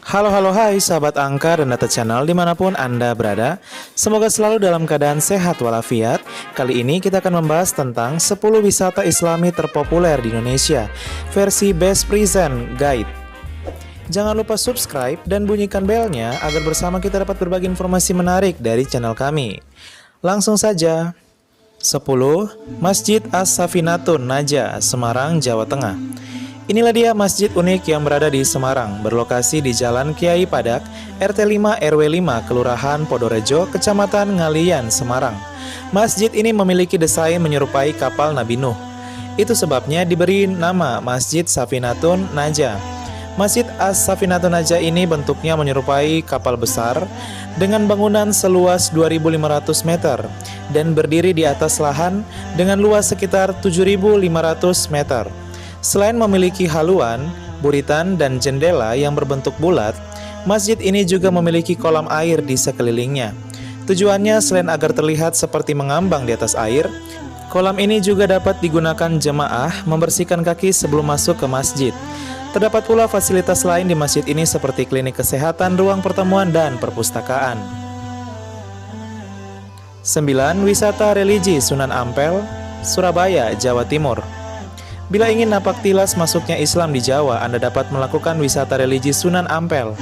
Halo halo hai sahabat angka dan data channel dimanapun Anda berada. Semoga selalu dalam keadaan sehat walafiat. Kali ini kita akan membahas tentang 10 wisata islami terpopuler di Indonesia versi Best Present Guide. Jangan lupa subscribe dan bunyikan belnya agar bersama kita dapat berbagi informasi menarik dari channel kami. Langsung saja. 10. Masjid As-Safinatun Najah, Semarang, Jawa Tengah. Inilah dia masjid unik yang berada di Semarang, berlokasi di Jalan Kiai Padak, RT 5 RW 5, Kelurahan Podorejo, Kecamatan Ngalian, Semarang. Masjid ini memiliki desain menyerupai kapal Nabi Nuh. Itu sebabnya diberi nama Masjid Safinatun Najah. Masjid As-Safinatun Najah ini bentuknya menyerupai kapal besar dengan bangunan seluas 2.500 meter dan berdiri di atas lahan dengan luas sekitar 7.500 meter. Selain memiliki haluan, buritan, dan jendela yang berbentuk bulat, masjid ini juga memiliki kolam air di sekelilingnya. Tujuannya selain agar terlihat seperti mengambang di atas air, kolam ini juga dapat digunakan jemaah membersihkan kaki sebelum masuk ke masjid. Terdapat pula fasilitas lain di masjid ini seperti klinik kesehatan, ruang pertemuan, dan perpustakaan. 9. Wisata religi Sunan Ampel, Surabaya, Jawa Timur. Bila ingin napak tilas masuknya Islam di Jawa, Anda dapat melakukan wisata religi Sunan Ampel.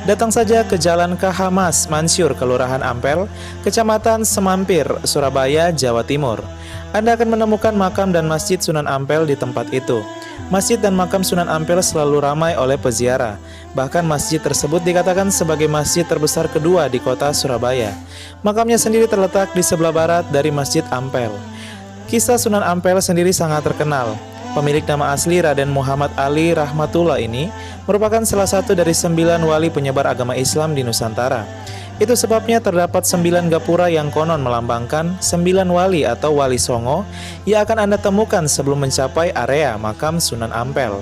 Datang saja ke Jalan KH Mas Mansyur, Kelurahan Ampel, Kecamatan Semampir, Surabaya, Jawa Timur. Anda akan menemukan makam dan masjid Sunan Ampel di tempat itu. Masjid dan makam Sunan Ampel selalu ramai oleh peziarah. Bahkan masjid tersebut dikatakan sebagai masjid terbesar kedua di kota Surabaya. Makamnya sendiri terletak di sebelah barat dari Masjid Ampel. Kisah Sunan Ampel sendiri sangat terkenal. Pemilik nama asli Raden Muhammad Ali Rahmatullah ini merupakan salah satu dari 9 wali penyebar agama Islam di Nusantara. Itu sebabnya terdapat 9 gapura yang konon melambangkan 9 wali atau wali songo yang akan Anda temukan sebelum mencapai area makam Sunan Ampel.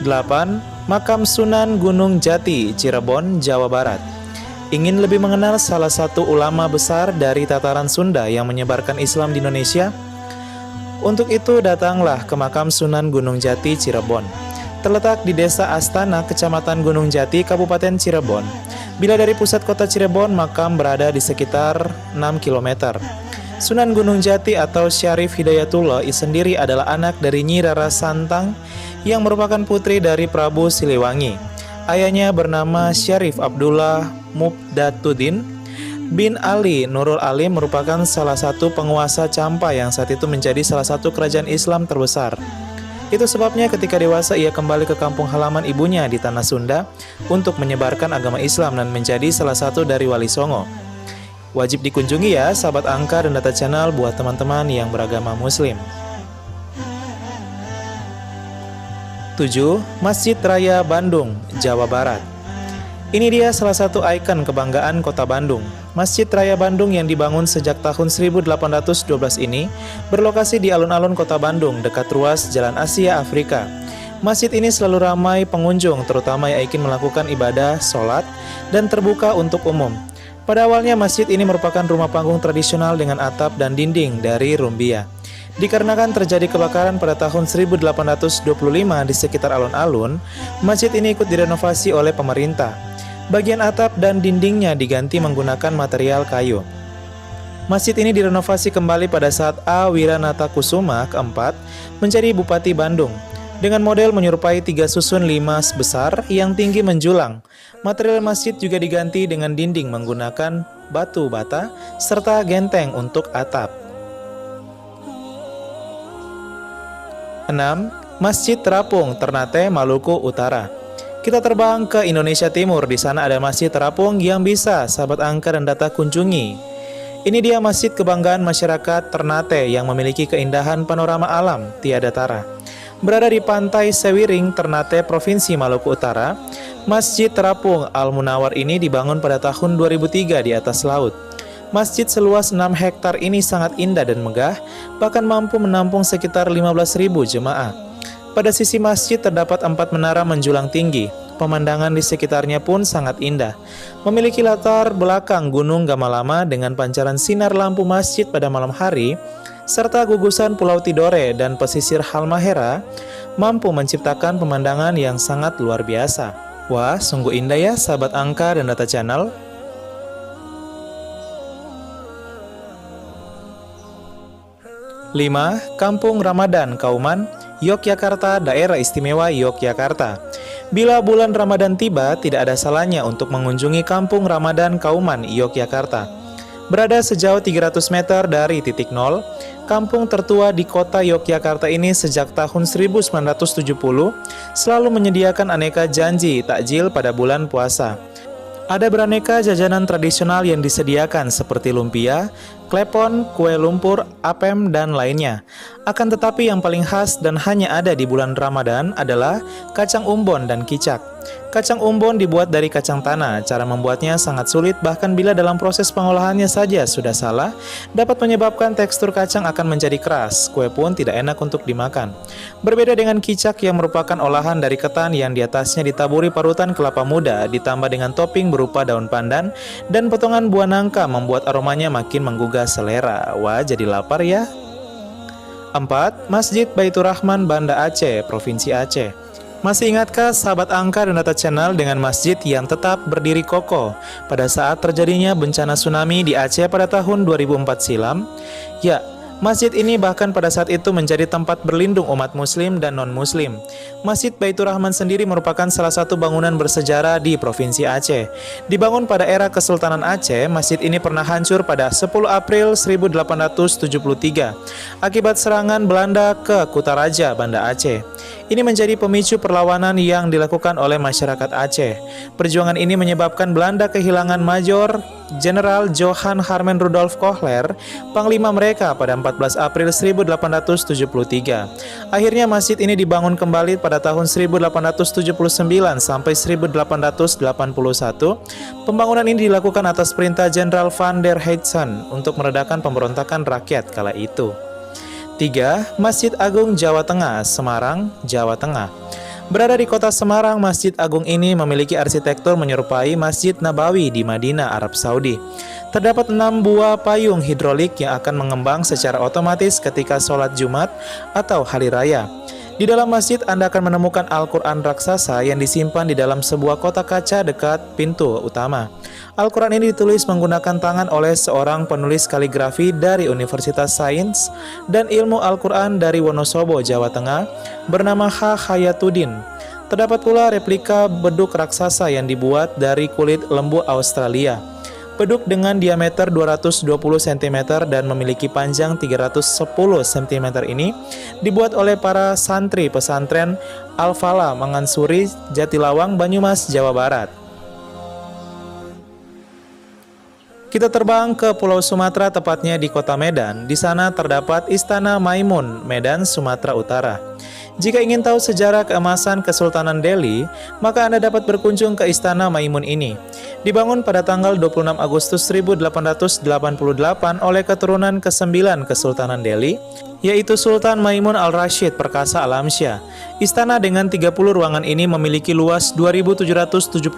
Delapan. Makam Sunan Gunung Jati, Cirebon, Jawa Barat. Ingin lebih mengenal salah satu ulama besar dari tataran Sunda yang menyebarkan Islam di Indonesia? Untuk itu datanglah ke makam Sunan Gunung Jati, Cirebon. Terletak di Desa Astana, Kecamatan Gunung Jati, Kabupaten Cirebon. Bila dari pusat kota Cirebon, makam berada di sekitar 6 km. Sunan Gunung Jati atau Syarif Hidayatullah sendiri adalah anak dari Nyi Rara Santang yang merupakan putri dari Prabu Siliwangi. Ayahnya bernama Syarif Abdullah Mubdatuddin bin Ali Nurul Alim, merupakan salah satu penguasa Campa yang saat itu menjadi salah satu kerajaan Islam terbesar. Itu sebabnya ketika dewasa ia kembali ke kampung halaman ibunya di tanah Sunda untuk menyebarkan agama Islam dan menjadi salah satu dari wali songo. Wajib dikunjungi ya sahabat angka dan data channel buat teman-teman yang beragama Muslim. 7. Masjid Raya Bandung, Jawa Barat. Ini dia salah satu ikon kebanggaan kota Bandung. Masjid Raya Bandung yang dibangun sejak tahun 1812 ini berlokasi di alun-alun kota Bandung dekat ruas Jalan Asia Afrika. Masjid ini selalu ramai pengunjung, terutama yang ingin melakukan ibadah, sholat, dan terbuka untuk umum. Pada awalnya masjid ini merupakan rumah panggung tradisional dengan atap dan dinding dari rumbia. Dikarenakan terjadi kebakaran pada tahun 1825 di sekitar alun-alun, masjid ini ikut direnovasi oleh pemerintah. Bagian atap dan dindingnya diganti menggunakan material kayu. Masjid ini direnovasi kembali pada saat A. Wiranatakusuma keempat menjadi Bupati Bandung. Dengan model menyerupai 3 susun 5 besar yang tinggi menjulang. Material masjid juga diganti dengan dinding menggunakan batu bata serta genteng untuk atap. 6. Masjid Terapung, Ternate, Maluku Utara. Kita terbang ke Indonesia Timur. Di sana ada Masjid Terapung yang bisa sahabat angka dan data kunjungi. Ini dia masjid kebanggaan masyarakat Ternate yang memiliki keindahan panorama alam tiada tara. Berada di pantai Sewiring, Ternate, Provinsi Maluku Utara, Masjid Terapung Al-Munawar ini dibangun pada tahun 2003 di atas laut. Masjid seluas 6 hektar ini sangat indah dan megah, bahkan mampu menampung sekitar 15.000 jemaah. Pada sisi masjid terdapat 4 menara menjulang tinggi. Pemandangan di sekitarnya pun sangat indah. Memiliki latar belakang Gunung Gamalama dengan pancaran sinar lampu masjid pada malam hari serta gugusan Pulau Tidore dan pesisir Halmahera mampu menciptakan pemandangan yang sangat luar biasa. Wah, sungguh indah ya sahabat angka dan data channel. 5. Kampung Ramadan Kauman, Yogyakarta, Daerah Istimewa Yogyakarta. Bila bulan Ramadan tiba, tidak ada salahnya untuk mengunjungi Kampung Ramadan Kauman, Yogyakarta. Berada sejauh 300 meter dari titik nol, kampung tertua di kota Yogyakarta ini sejak tahun 1970 selalu menyediakan aneka janji takjil pada bulan puasa. Ada beraneka jajanan tradisional yang disediakan seperti lumpia, klepon, kue lumpur, apem, dan lainnya. Akan tetapi yang paling khas dan hanya ada di bulan Ramadan adalah kacang umbon dan kicak. Kacang umbon dibuat dari kacang tanah. Cara membuatnya sangat sulit, bahkan bila dalam proses pengolahannya saja sudah salah, dapat menyebabkan tekstur kacang akan menjadi keras. Kue pun tidak enak untuk dimakan. Berbeda dengan kicak yang merupakan olahan dari ketan yang di atasnya ditaburi parutan kelapa muda, ditambah dengan topping berupa daun pandan dan potongan buah nangka membuat aromanya makin menggugah selera. Wah, jadi lapar ya. 4. Masjid Baitur Rahman, Banda Aceh, Provinsi Aceh. Masih ingatkah sahabat angka dan data channel dengan masjid yang tetap berdiri kokoh pada saat terjadinya bencana tsunami di Aceh pada tahun 2004 silam? Ya, masjid ini bahkan pada saat itu menjadi tempat berlindung umat muslim dan non-muslim. Masjid Baitur Rahman sendiri merupakan salah satu bangunan bersejarah di Provinsi Aceh. Dibangun pada era Kesultanan Aceh, masjid ini pernah hancur pada 10 April 1873 akibat serangan Belanda ke Kutaraja, Banda Aceh. Ini menjadi pemicu perlawanan yang dilakukan oleh masyarakat Aceh. Perjuangan ini menyebabkan Belanda kehilangan Major Jenderal Johan Harmen Rudolf Kohler, panglima mereka pada 14 April 1873. Akhirnya masjid ini dibangun kembali pada tahun 1879 sampai 1881. Pembangunan ini dilakukan atas perintah Jenderal Van der Heijden untuk meredakan pemberontakan rakyat kala itu. 3. Masjid Agung Jawa Tengah, Semarang, Jawa Tengah. Berada di kota Semarang, Masjid Agung ini memiliki arsitektur menyerupai Masjid Nabawi di Madinah, Arab Saudi. Terdapat 6 buah payung hidrolik yang akan mengembang secara otomatis ketika sholat Jumat atau hari raya. Di dalam masjid Anda akan menemukan Al-Quran raksasa yang disimpan di dalam sebuah kotak kaca dekat pintu utama. Al-Quran ini ditulis menggunakan tangan oleh seorang penulis kaligrafi dari Universitas Sains dan Ilmu Al-Quran dari Wonosobo, Jawa Tengah, bernama H. Hayatuddin. Terdapat pula replika beduk raksasa yang dibuat dari kulit lembu Australia. Beduk dengan diameter 220 cm dan memiliki panjang 310 cm ini dibuat oleh para santri pesantren Al-Falah Mangansuri, Jatilawang, Banyumas, Jawa Barat. Kita terbang ke Pulau Sumatera, tepatnya di kota Medan. Di sana terdapat Istana Maimun, Medan, Sumatera Utara. Jika ingin tahu sejarah keemasan Kesultanan Delhi, maka Anda dapat berkunjung ke Istana Maimun ini. Dibangun pada tanggal 26 Agustus 1888 oleh keturunan ke-9 Kesultanan Delhi, yaitu Sultan Maimun Al-Rashid Perkasa Alamsyah. Istana dengan 30 ruangan ini memiliki luas 2.772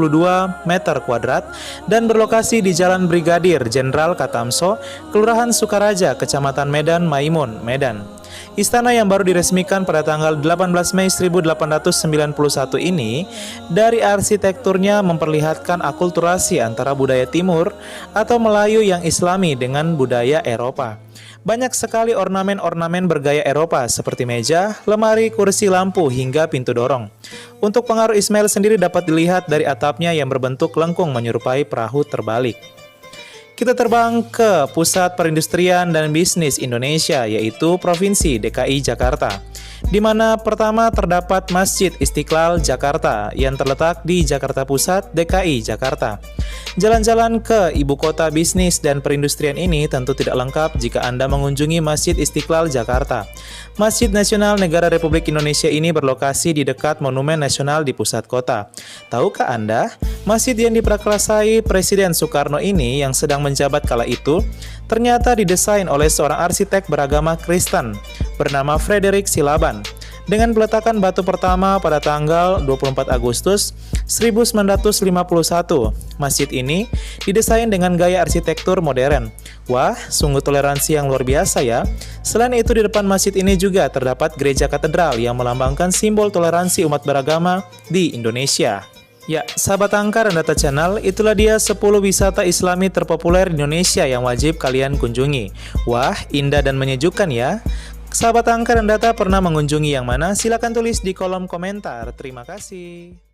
meter kuadrat dan berlokasi di Jalan Brigadir Jenderal Katamso, Kelurahan Sukaraja, Kecamatan Medan, Maimun, Medan. Istana yang baru diresmikan pada tanggal 18 Mei 1891 ini dari arsitekturnya memperlihatkan akulturasi antara budaya Timur atau Melayu yang Islami dengan budaya Eropa. Banyak sekali ornamen-ornamen bergaya Eropa seperti meja, lemari, kursi, lampu, hingga pintu dorong. Untuk pengaruh Ismail sendiri dapat dilihat dari atapnya yang berbentuk lengkung menyerupai perahu terbalik. Kita terbang ke pusat perindustrian dan bisnis Indonesia, yaitu Provinsi DKI Jakarta, di mana pertama terdapat Masjid Istiqlal Jakarta yang terletak di Jakarta Pusat, DKI Jakarta. Jalan-jalan ke ibu kota bisnis dan perindustrian ini tentu tidak lengkap jika Anda mengunjungi Masjid Istiqlal Jakarta. Masjid Nasional Negara Republik Indonesia ini berlokasi di dekat Monumen Nasional di pusat kota. Tahukah Anda, masjid yang diprakarsai Presiden Soekarno ini yang sedang menjabat kala itu ternyata didesain oleh seorang arsitek beragama Kristen bernama Frederick Silaban. dengan peletakan batu pertama pada tanggal 24 Agustus 1951. Masjid ini didesain dengan gaya arsitektur modern. Wah, sungguh toleransi yang luar biasa ya. Selain itu, di depan masjid ini juga terdapat gereja katedral yang melambangkan simbol toleransi umat beragama di Indonesia. Ya, sahabat angka dan data channel, itulah dia 10 wisata islami terpopuler di Indonesia yang wajib kalian kunjungi. Wah, indah dan menyejukkan ya. Sahabat angka dan data pernah mengunjungi yang mana? Silahkan tulis di kolom komentar. Terima kasih.